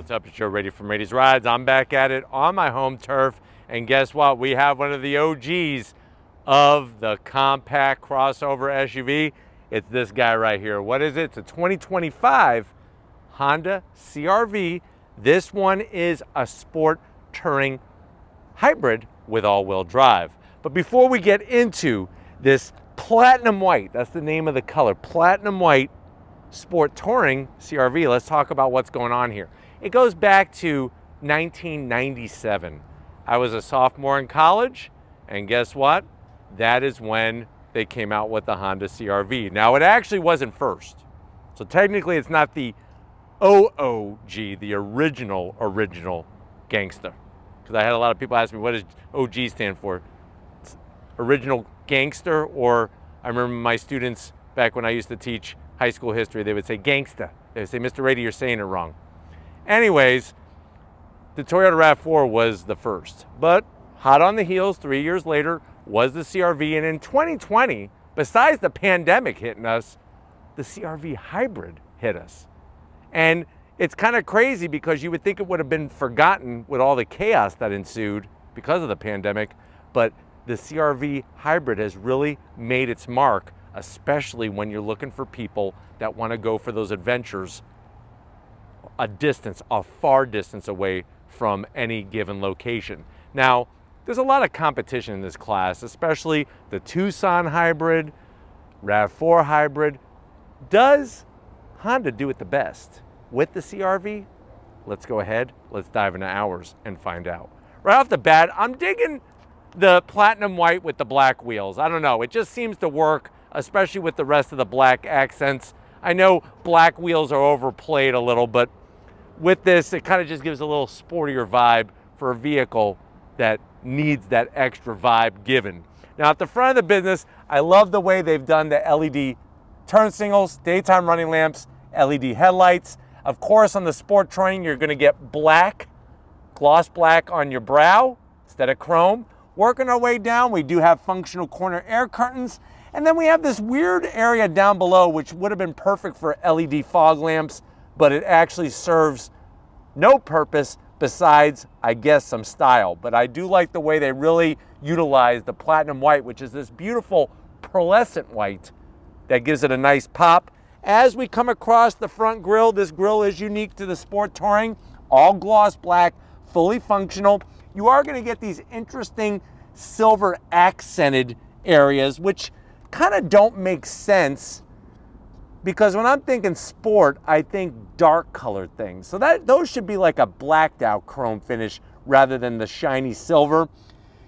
What's up? It's Joe, ready from Rady's Rides. I'm back at it on my home turf, and guess what? We have one of the OGs of the compact crossover SUV. It's this guy right here. What is it? It's a 2025 Honda CR-V. This one is a sport touring hybrid with all-wheel drive. But before we get into this platinum white, that's the name of the color, platinum white sport touring CR-V, let's talk about what's going on here. It goes back to 1997. I was a sophomore in college, and guess what? That is when they came out with the Honda CR-V. Now, it actually wasn't first. So technically, it's not the OOG, the original gangster. Because I had a lot of people ask me, what does OG stand for? It's original gangster, or I remember my students back when I used to teach high school history, they would say gangsta. They would say, Mr. Rady, you're saying it wrong. Anyways, the Toyota RAV4 was the first, but hot on the heels 3 years later was the CR-V, and in 2020, besides the pandemic hitting us, the CR-V hybrid hit us. And it's kind of crazy because you would think it would have been forgotten with all the chaos that ensued because of the pandemic, but the CR-V hybrid has really made its mark, especially when you're looking for people that want to go for those adventures a far distance away from any given location. Now, there's a lot of competition in this class, especially the Tucson hybrid, RAV4 hybrid. Does Honda do it the best with the CR-V? Let's go ahead, let's dive into ours and find out. Right off the bat, I'm digging the platinum white with the black wheels. I don't know, it just seems to work, especially with the rest of the black accents. I know black wheels are overplayed a little, but with this, it kind of just gives a little sportier vibe for a vehicle that needs that extra vibe given. Now, at the front of the business, I love the way they've done the LED turn signals, daytime running lamps, LED headlights. Of course, on the sport touring, you're going to get black, gloss black on your brow instead of chrome. Working our way down, we do have functional corner air curtains. And then we have this weird area down below, which would have been perfect for LED fog lamps, but it actually serves no purpose besides, I guess, some style. But I do like the way they really utilize the platinum white, which is this beautiful pearlescent white that gives it a nice pop. As we come across the front grille, this grille is unique to the sport touring, all gloss black, fully functional. You are going to get these interesting silver accented areas, which kind of don't make sense, because when I'm thinking sport, I think dark colored things. So those should be like a blacked out chrome finish rather than the shiny silver.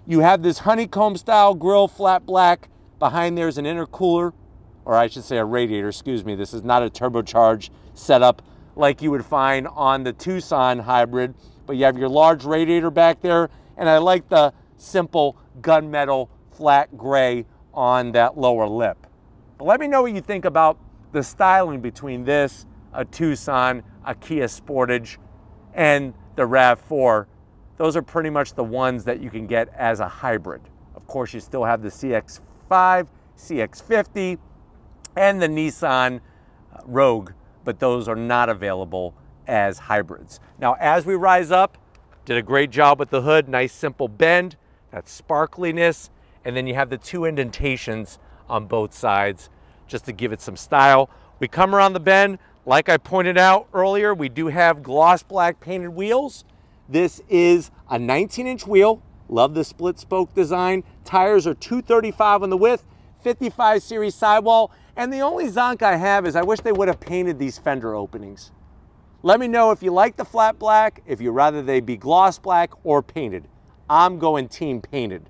You have this honeycomb style grille, flat black. Behind there's an intercooler, or I should say a radiator, excuse me. This is not a turbocharged setup like you would find on the Tucson hybrid, but you have your large radiator back there, and I like the simple gunmetal flat gray on that lower lip. But let me know what you think about the styling between this, a Tucson, a Kia Sportage, and the RAV4. Those are pretty much the ones that you can get as a hybrid. Of course, you still have the CX-5, CX-50, and the Nissan Rogue, but those are not available as hybrids. Now, as we rise up, did a great job with the hood, nice simple bend, that sparkliness, and then you have the two indentations on both sides just to give it some style. We come around the bend, like I pointed out earlier, we do have gloss black painted wheels. This is a 19-inch wheel. Love the split spoke design. Tires are 235 on the width, 55 series sidewall, and the only zonk I have is I wish they would have painted these fender openings. Let me know if you like the flat black, if you'd rather they be gloss black or painted. I'm going team painted.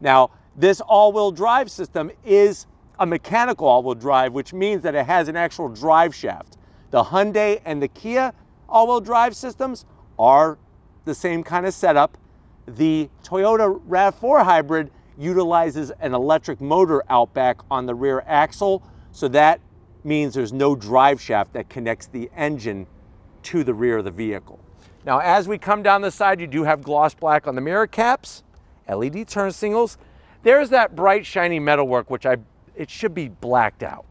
Now, this all-wheel drive system is a mechanical all-wheel drive, which means that it has an actual drive shaft. The Hyundai and the Kia all-wheel drive systems are the same kind of setup. The Toyota RAV4 hybrid utilizes an electric motor out back on the rear axle, so that means there's no drive shaft that connects the engine to the rear of the vehicle. Now, as we come down the side, you do have gloss black on the mirror caps, LED turn signals. There's that bright, shiny metalwork, which it should be blacked out.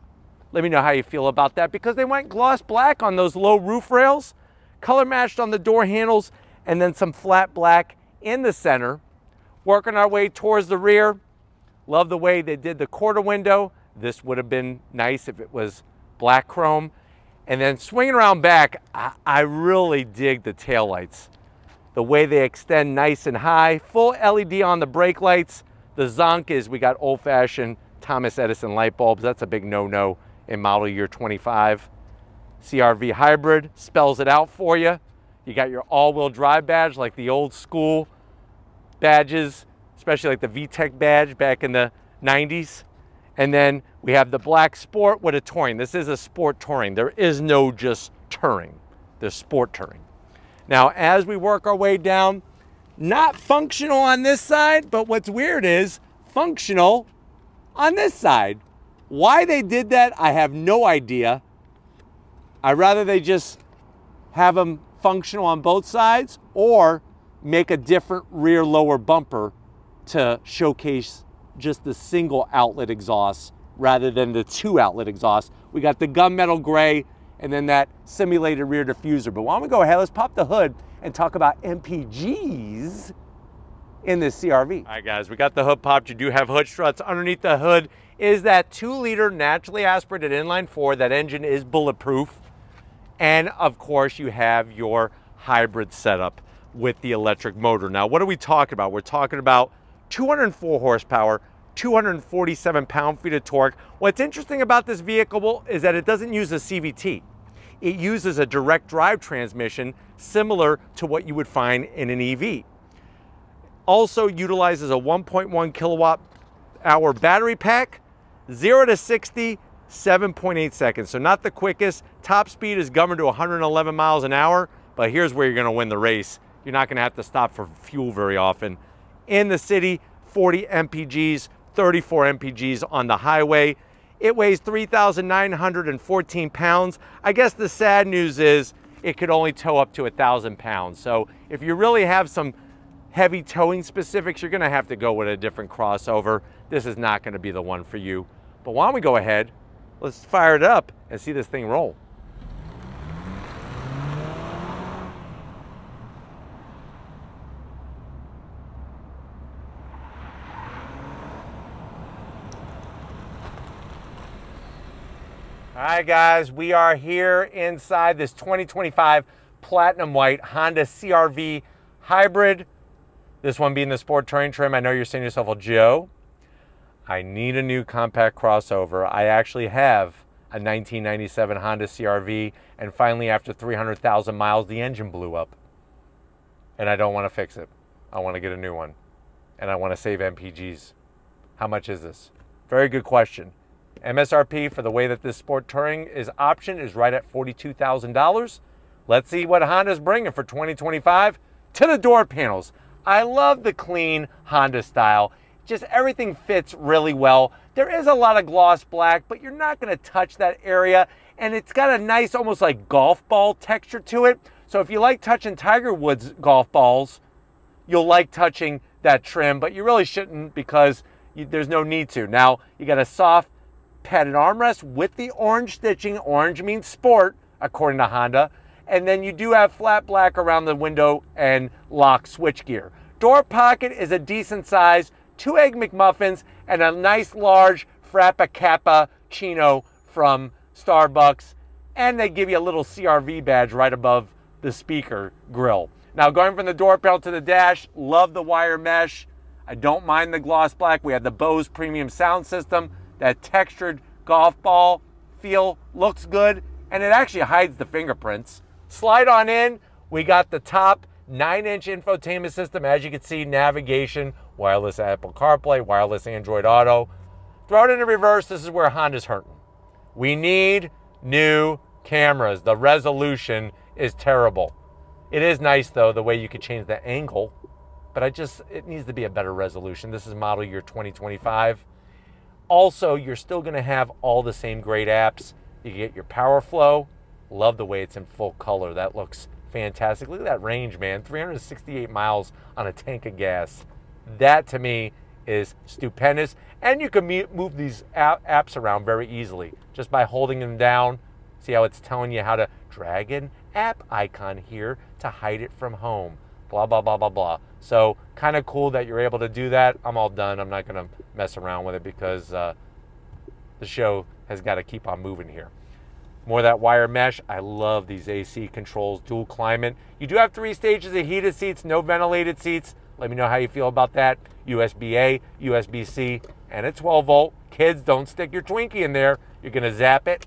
Let me know how you feel about that, because they went gloss black on those low roof rails. color matched on the door handles, and then some flat black in the center. Working our way towards the rear. Love the way they did the quarter window. This would have been nice if it was black chrome. And then swinging around back, I really dig the taillights. The way they extend nice and high. Full LED on the brake lights. The zonk is we got old-fashioned Thomas Edison light bulbs. That's a big no-no in model year 25. CR-V hybrid spells it out for you. You got your all-wheel drive badge like the old school badges, especially like the VTEC badge back in the 90s. And then we have the black Sport with a Touring. This is a Sport Touring. There is no just Touring. There's Sport Touring. Now, as we work our way down, not functional on this side, but what's weird is functional on this side. Why they did that, I have no idea. I'd rather they just have them functional on both sides or make a different rear lower bumper to showcase just the single outlet exhaust rather than the two outlet exhaust. We got the gunmetal gray and then that simulated rear diffuser. But why don't we go ahead, let's pop the hood and talk about MPGs in this CR-V. All right guys, we got the hood popped. You do have hood struts. Underneath the hood is that 2-liter naturally aspirated inline 4. That engine is bulletproof. And of course you have your hybrid setup with the electric motor. Now what are we talking about? We're talking about 204 horsepower, 247 pound-feet of torque. What's interesting about this vehicle is that it doesn't use a CVT. It uses a direct drive transmission similar to what you would find in an EV. Also utilizes a 1.1 kilowatt hour battery pack, 0 to 60, 7.8 seconds. So not the quickest. Top speed is governed to 111 miles an hour, but here's where you're gonna win the race. You're not gonna have to stop for fuel very often. In the city, 40 MPGs, 34 MPGs on the highway. It weighs 3,914 pounds. I guess the sad news is it could only tow up to 1,000 pounds. So if you really have some heavy towing specifics, you're gonna have to go with a different crossover. This is not gonna be the one for you. But why don't we go ahead, let's fire it up and see this thing roll. All right, guys, we are here inside this 2025 Platinum White Honda CR-V Hybrid. This one being the Sport Touring trim. I know you're saying to yourself, well, Joe, I need a new compact crossover. I actually have a 1997 Honda CR-V, and finally, after 300,000 miles, the engine blew up. And I don't want to fix it. I want to get a new one, and I want to save MPGs. How much is this? Very good question. MSRP for the way that this Sport Touring is optioned is right at $42,000. Let's see what Honda's bringing for 2025 to the door panels. I love the clean Honda style. Just everything fits really well. There is a lot of gloss black, but you're not going to touch that area. And it's got a nice, almost like golf ball texture to it. So if you like touching Tiger Woods golf balls, you'll like touching that trim, but you really shouldn't because there's no need to. Now, you got a soft padded armrest with the orange stitching. Orange means sport, according to Honda. And then you do have flat black around the window and lock switchgear. Door pocket is a decent size, 2 Egg McMuffins, and a nice large Frappa Kappa Chino from Starbucks. And they give you a little CR-V badge right above the speaker grill. Now going from the door panel to the dash, love the wire mesh. I don't mind the gloss black. We have the Bose premium sound system. That textured golf ball feel looks good, and it actually hides the fingerprints. Slide on in, we got the top 9-inch infotainment system. As you can see, navigation, wireless Apple CarPlay, wireless Android Auto. Throw it into reverse, this is where Honda's hurting. We need new cameras. The resolution is terrible. It is nice though, the way you could change the angle, but it needs to be a better resolution. This is model year 2025. Also, you're still gonna have all the same great apps. You get your power flow. Love the way it's in full color. That looks fantastic. Look at that range, man. 368 miles on a tank of gas. That to me is stupendous. And you can move these apps around very easily just by holding them down See how it's telling you how to drag an app icon here to hide it from home. Blah, blah, blah, blah, blah. So kind of cool that you're able to do that. I'm all done. I'm not going to mess around with it because the show has got to keep on moving here. More of that wire mesh. I love these AC controls, dual climate. You do have 3 stages of heated seats, no ventilated seats. Let me know how you feel about that. USB-A, USB-C, and a 12 volt. Kids, don't stick your Twinkie in there. You're gonna zap it.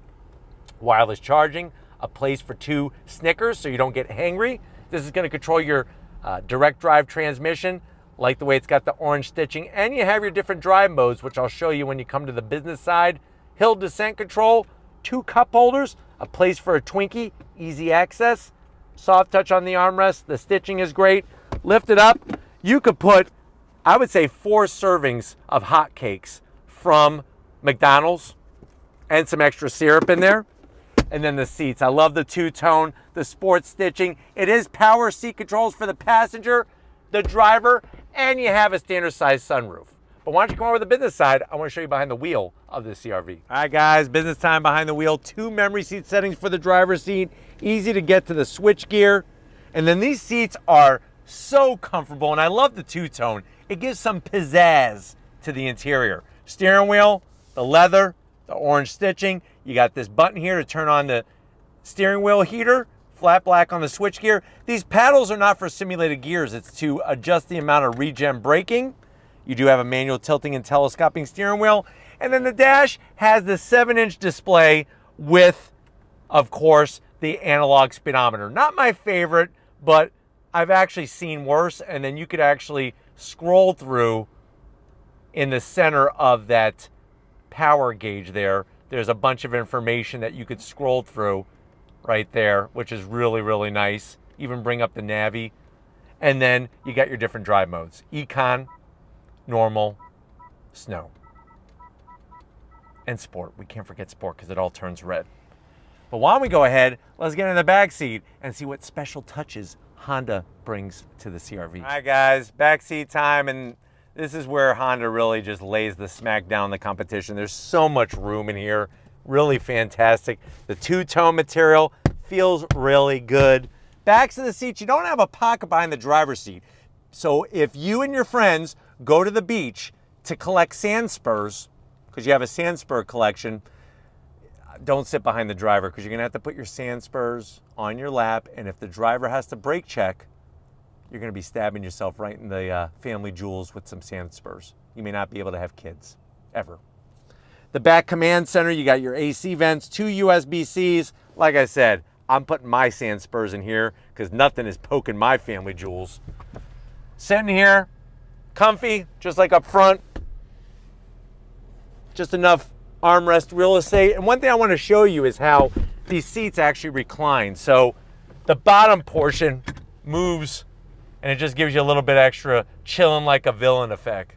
Wireless charging, a place for 2 Snickers so you don't get hangry. This is gonna control your direct drive transmission. Like the way it's got the orange stitching, and you have your different drive modes, which I'll show you when you come to the business side. Hill descent control, 2 cup holders, a place for a Twinkie, easy access, soft touch on the armrest, the stitching is great. Lift it up, you could put, I would say 4 servings of hotcakes from McDonald's and some extra syrup in there. And then the seats, I love the 2-tone, the sports stitching. It is power seat controls for the passenger, the driver, and you have a standard size sunroof. But why don't you come over to the business side? I want to show you behind the wheel of this CR-V. All right, guys, business time behind the wheel. 2 memory seat settings for the driver's seat. Easy to get to the switch gear. And then these seats are so comfortable, and I love the 2-tone. It gives some pizzazz to the interior. Steering wheel, the leather, the orange stitching. You got this button here to turn on the steering wheel heater. Flat black on the switch gear. These paddles are not for simulated gears. It's to adjust the amount of regen braking. You do have a manual tilting and telescoping steering wheel. And then the dash has the 7-inch display with, of course, the analog speedometer. Not my favorite, but I've actually seen worse. And then you could actually scroll through in the center of that power gauge there. There's a bunch of information that you could scroll through right there, which is really, really nice. Even bring up the Navi. And then you got your different drive modes. Econ, normal, snow, and sport. We can't forget sport because it all turns red. But why don't we go ahead, let's get in the back seat and see what special touches Honda brings to the CR-V. All right, guys, back seat time, and this is where Honda really just lays the smack down the competition. There's so much room in here, really fantastic. The 2-tone material feels really good. Backs of the seats, you don't have a pocket behind the driver's seat. So if you and your friends go to the beach to collect sand spurs, because you have a sand spur collection, don't sit behind the driver because you're gonna have to put your sand spurs on your lap, and if the driver has to brake check, you're gonna be stabbing yourself right in the family jewels with some sand spurs. You may not be able to have kids, ever. The back command center, you got your AC vents, 2 USB-Cs. Like I said, I'm putting my sand spurs in here because nothing is poking my family jewels. Sitting here, comfy, just like up front. Just enough armrest real estate. And one thing I want to show you is how these seats actually recline. So the bottom portion moves and it just gives you a little bit extra chilling like a villain effect.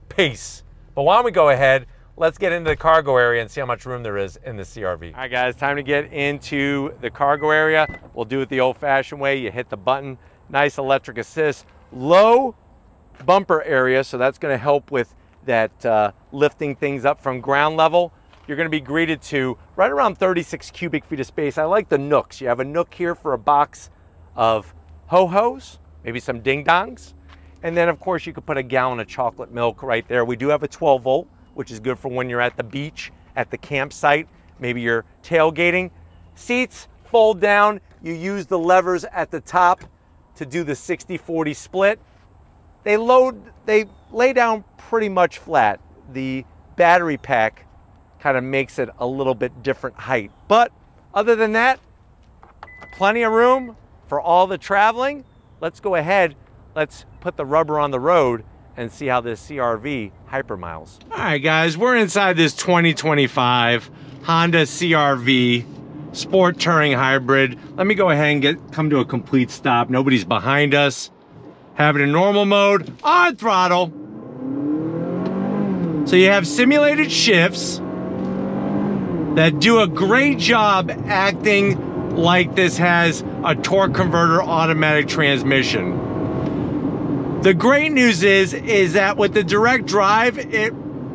Peace. But why don't we go ahead, let's get into the cargo area and see how much room there is in the CR-V. All right, guys, time to get into the cargo area. We'll do it the old-fashioned way. You hit the button, nice electric assist, low bumper area, so that's going to help with that lifting things up from ground level. You're going to be greeted to right around 36 cubic feet of space. I like the nooks. You have a nook here for a box of ho-hos, maybe some ding-dongs, and then of course you could put a gallon of chocolate milk right there. We do have a 12 volt, which is good for when you're at the beach, at the campsite, maybe you're tailgating. Seats fold down. You use the levers at the top to do the 60-40 split. They lay down pretty much flat. The battery pack kind of makes it a little bit different height. But other than that, plenty of room for all the traveling. Let's go ahead, let's put the rubber on the road and see how this CR-V hypermiles. All right, guys, we're inside this 2025 Honda CR-V Sport Touring Hybrid. Let me go ahead and come to a complete stop. Nobody's behind us. Have it in normal mode, on throttle. So you have simulated shifts that do a great job acting like this has a torque converter automatic transmission. The great news is that with the direct drive, it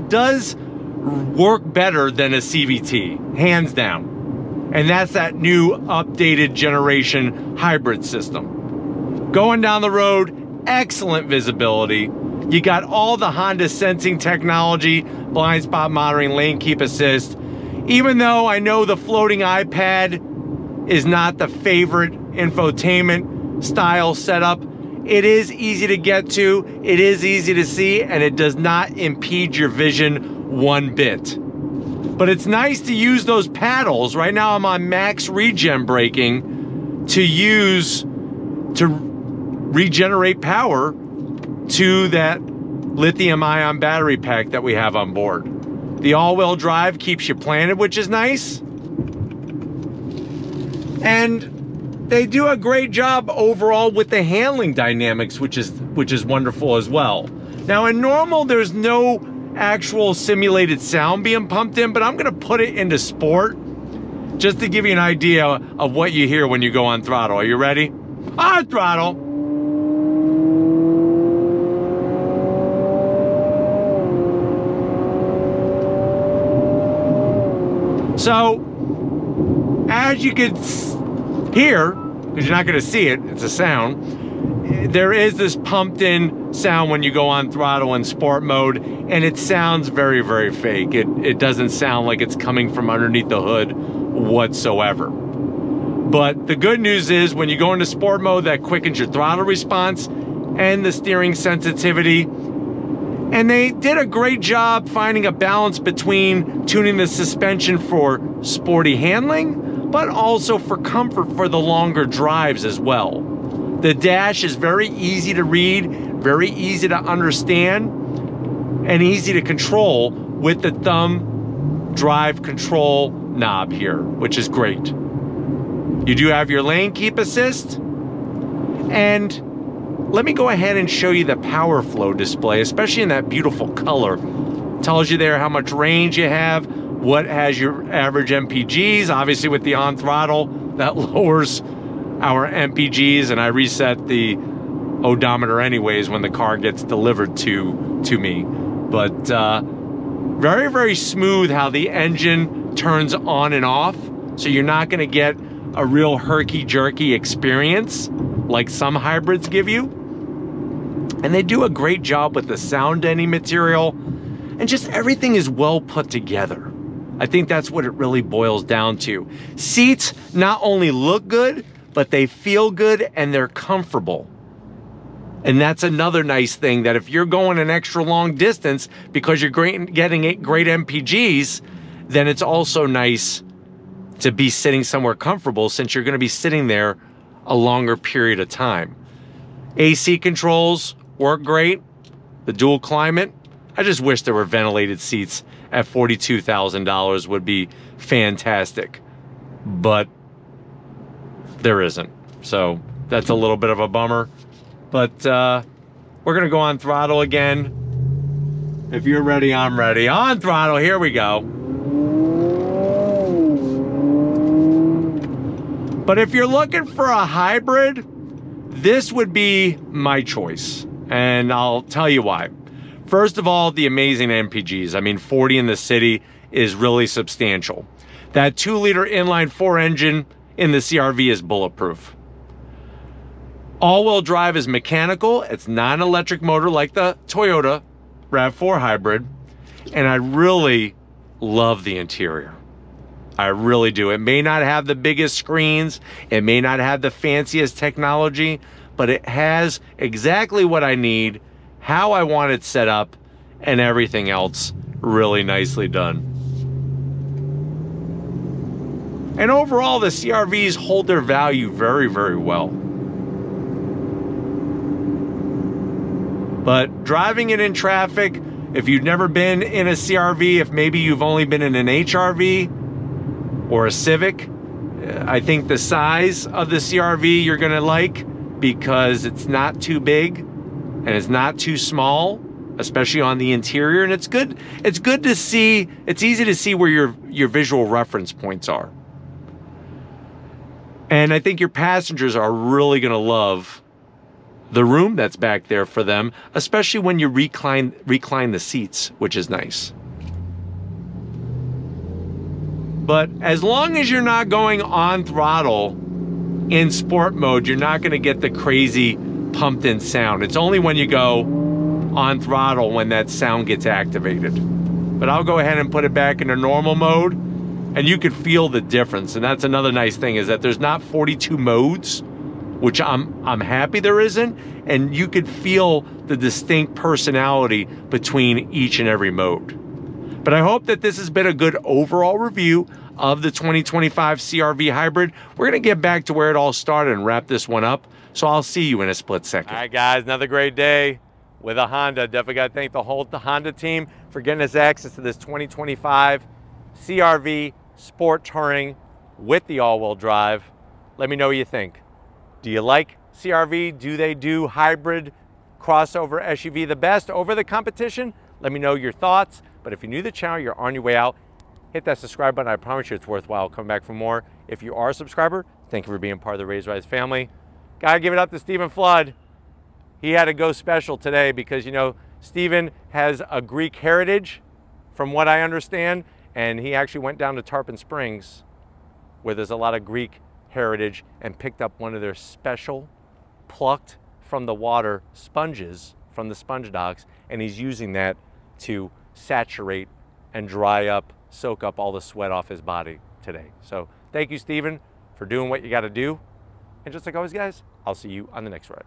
does work better than a CVT, hands down. And that's that new updated generation hybrid system. Going down the road, excellent visibility. You got all the Honda sensing technology, blind spot monitoring, lane keep assist. Even though I know the floating iPad is not the favorite infotainment style setup, it is easy to get to, it is easy to see, and it does not impede your vision one bit. But it's nice to use those paddles. Right now I'm on max regen braking to regenerate power to that lithium-ion battery pack that we have on board. The all-wheel drive keeps you planted, which is nice. And they do a great job overall with the handling dynamics, which is wonderful as well. Now in normal, there's no actual simulated sound being pumped in, but I'm gonna put it into sport just to give you an idea of what you hear when you go on throttle. Are you ready? On throttle. So, as you can hear, because you're not going to see it, it's a sound, there is this pumped in sound when you go on throttle in sport mode, and it sounds very, very fake. It doesn't sound like it's coming from underneath the hood whatsoever. But the good news is when you go into sport mode, that quickens your throttle response and the steering sensitivity. And they did a great job finding a balance between tuning the suspension for sporty handling, but also for comfort for the longer drives as well. The dash is very easy to read, very easy to understand, and easy to control with the thumb drive control knob here, which is great. You do have your lane keep assist, and let me go ahead and show you the power flow display, especially in that beautiful color. Tells you there how much range you have, what has your average MPGs. Obviously with the on throttle, that lowers our MPGs, and I reset the odometer anyways when the car gets delivered to me. But very, very smooth how the engine turns on and off. So you're not gonna get a real herky-jerky experience like some hybrids give you. And they do a great job with the sound deadening material, and just everything is well put together. I think that's what it really boils down to. Seats not only look good, but they feel good and they're comfortable. And that's another nice thing, that if you're going an extra long distance because you're getting great MPGs, then it's also nice to be sitting somewhere comfortable, since you're going to be sitting there a longer period of time. AC controls work great. The dual climate, I just wish there were ventilated seats at $42,000 would be fantastic, but there isn't. So that's a little bit of a bummer, but we're gonna go on throttle again. If you're ready, I'm ready. On throttle, here we go. But if you're looking for a hybrid, this would be my choice. And I'll tell you why. First of all, the amazing MPGs. I mean, 40 in the city is really substantial. That 2-liter inline-4 engine in the CR-V is bulletproof. All-wheel drive is mechanical. It's not an electric motor like the Toyota RAV4 hybrid. And I really love the interior. I really do. It may not have the biggest screens. It may not have the fanciest technology, but it has exactly what I need, how I want it set up, and everything else really nicely done. And overall, the CR-Vs hold their value very, very well. But driving it in traffic, if you've never been in a CR-V, if maybe you've only been in an HR-V or a Civic, I think the size of the CR-V you're gonna like, because it's not too big and it's not too small, especially on the interior. And it's good to see, it's easy to see where your visual reference points are. And I think your passengers are really gonna love the room that's back there for them, especially when you recline the seats, which is nice. But as long as you're not going on throttle in sport mode, you're not gonna get the crazy pumped in sound. It's only when you go on throttle when that sound gets activated. But I'll go ahead and put it back into normal mode, and you could feel the difference. And that's another nice thing, is that there's not 42 modes, which I'm happy there isn't, and you could feel the distinct personality between each and every mode. But I hope that this has been a good overall review of the 2025 CR-V Hybrid. We're gonna get back to where it all started and wrap this one up, so I'll see you in a split second. All right, guys, another great day with a Honda. Definitely gotta thank the whole Honda team for getting us access to this 2025 CR-V Sport Touring with the all-wheel drive. Let me know what you think. Do you like CR-V? Do they do hybrid crossover SUV the best over the competition? Let me know your thoughts. But if you're new to the channel, you're on your way out, hit that subscribe button. I promise you it's worthwhile. Come back for more. If you are a subscriber, thank you for being part of the Raise Rise family. Gotta give it up to Stephen Flood. He had to go special today because, you know, Stephen has a Greek heritage, from what I understand, and he actually went down to Tarpon Springs, where there's a lot of Greek heritage, and picked up one of their special, plucked from the water sponges from the sponge docks, and he's using that to saturate and dry up, soak up all the sweat off his body today. So thank you, Stephen, for doing what you got to do. And just like always, guys, I'll see you on the next ride.